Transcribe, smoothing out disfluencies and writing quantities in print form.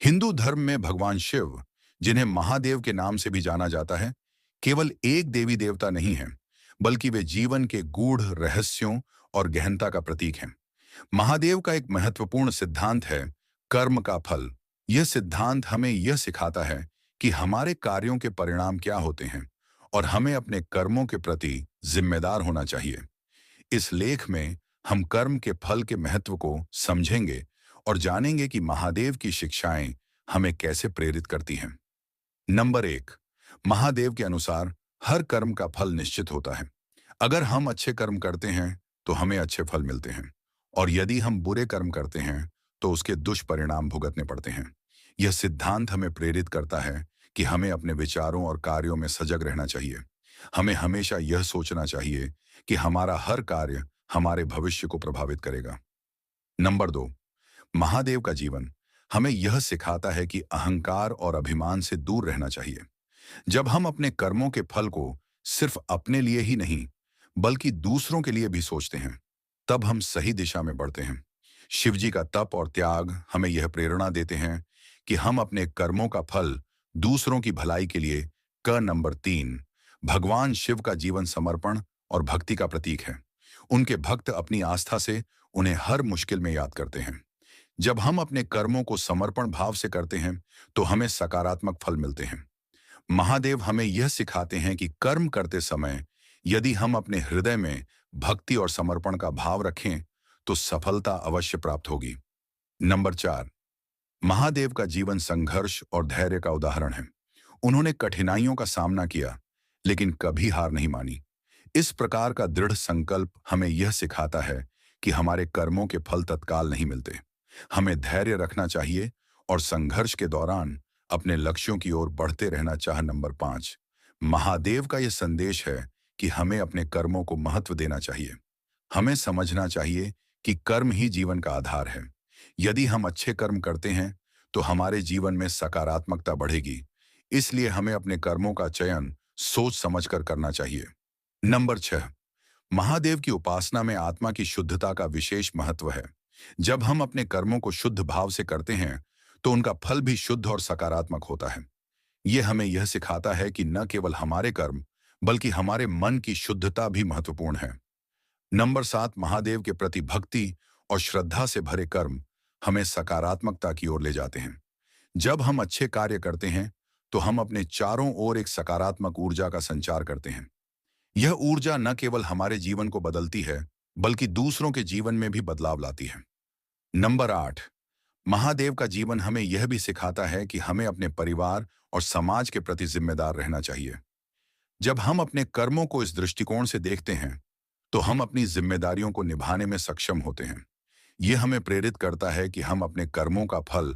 हिंदू धर्म में भगवान शिव, जिन्हें महादेव के नाम से भी जाना जाता है, केवल एक देवी देवता नहीं है, बल्कि वे जीवन के गूढ़ रहस्यों और गहनता का प्रतीक हैं। महादेव का एक महत्वपूर्ण सिद्धांत है कर्म का फल। यह सिद्धांत हमें यह सिखाता है कि हमारे कार्यों के परिणाम क्या होते हैं और हमें अपने कर्मों के प्रति जिम्मेदार होना चाहिए। इस लेख में हम कर्म के फल के महत्व को समझेंगे और जानेंगे कि महादेव की शिक्षाएं हमें कैसे प्रेरित करती हैं। नंबर 1, महादेव के अनुसार हर कर्म का फल निश्चित होता है। अगर हम अच्छे कर्म करते हैं तो हमें अच्छे फल मिलते हैं, और यदि हम बुरे कर्म करते हैं तो उसके दुष्परिणाम भुगतने पड़ते हैं। यह सिद्धांत हमें प्रेरित करता है कि हमें अपने विचारों और कार्यों में सजग रहना चाहिए। हमें हमेशा यह सोचना चाहिए कि हमारा हर कार्य हमारे भविष्य को प्रभावित करेगा। नंबर 2, महादेव का जीवन हमें यह सिखाता है कि अहंकार और अभिमान से दूर रहना चाहिए। जब हम अपने कर्मों के फल को सिर्फ अपने लिए ही नहीं, बल्कि दूसरों के लिए भी सोचते हैं, तब हम सही दिशा में बढ़ते हैं। शिवजी का तप और त्याग हमें यह प्रेरणा देते हैं कि हम अपने कर्मों का फल दूसरों की भलाई के लिए। नंबर 3, भगवान शिव का जीवन समर्पण और भक्ति का प्रतीक है। उनके भक्त अपनी आस्था से उन्हें हर मुश्किल में याद करते हैं। जब हम अपने कर्मों को समर्पण भाव से करते हैं तो हमें सकारात्मक फल मिलते हैं। महादेव हमें यह सिखाते हैं कि कर्म करते समय यदि हम अपने हृदय में भक्ति और समर्पण का भाव रखें तो सफलता अवश्य प्राप्त होगी। नंबर 4, महादेव का जीवन संघर्ष और धैर्य का उदाहरण है। उन्होंने कठिनाइयों का सामना किया, लेकिन कभी हार नहीं मानी। इस प्रकार का दृढ़ संकल्प हमें यह सिखाता है कि हमारे कर्मों के फल तत्काल नहीं मिलते। हमें धैर्य रखना चाहिए और संघर्ष के दौरान अपने लक्ष्यों की ओर बढ़ते रहना चाहिए। नंबर 5, महादेव का यह संदेश है कि हमें अपने कर्मों को महत्व देना चाहिए। हमें समझना चाहिए कि कर्म ही जीवन का आधार है। यदि हम अच्छे कर्म करते हैं तो हमारे जीवन में सकारात्मकता बढ़ेगी। इसलिए हमें अपने कर्मों का चयन सोच समझकर करना चाहिए। नंबर 6, महादेव की उपासना में आत्मा की शुद्धता का विशेष महत्व है। जब हम अपने कर्मों को शुद्ध भाव से करते हैं तो उनका फल भी शुद्ध और सकारात्मक होता है। यह हमें यह सिखाता है कि न केवल हमारे कर्म, बल्कि हमारे मन की शुद्धता भी महत्वपूर्ण है। नंबर 7, महादेव के प्रति भक्ति और श्रद्धा से भरे कर्म हमें सकारात्मकता की ओर ले जाते हैं। जब हम अच्छे कार्य करते हैं तो हम अपने चारों ओर एक सकारात्मक ऊर्जा का संचार करते हैं। यह ऊर्जा न केवल हमारे जीवन को बदलती है, बल्कि दूसरों के जीवन में भी बदलाव लाती है। नंबर 8, महादेव का जीवन हमें यह भी सिखाता है कि हमें अपने परिवार और समाज के प्रति जिम्मेदार रहना चाहिए। जब हम अपने कर्मों को इस दृष्टिकोण से देखते हैं तो हम अपनी जिम्मेदारियों को निभाने में सक्षम होते हैं। यह हमें प्रेरित करता है कि हम अपने कर्मों का फल